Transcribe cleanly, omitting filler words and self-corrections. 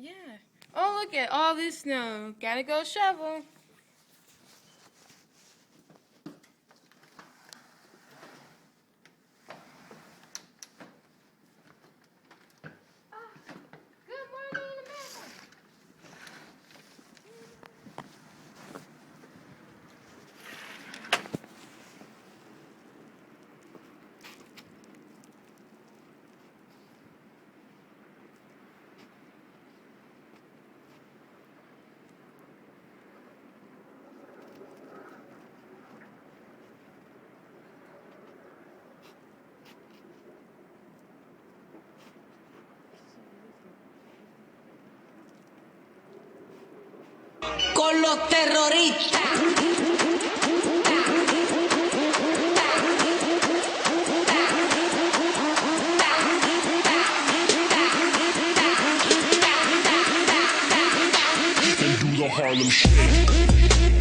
Yeah. Oh, look at all this snow. Gotta go shovel. Good morning, America. Con los terroristas. And do the Harlem Shake.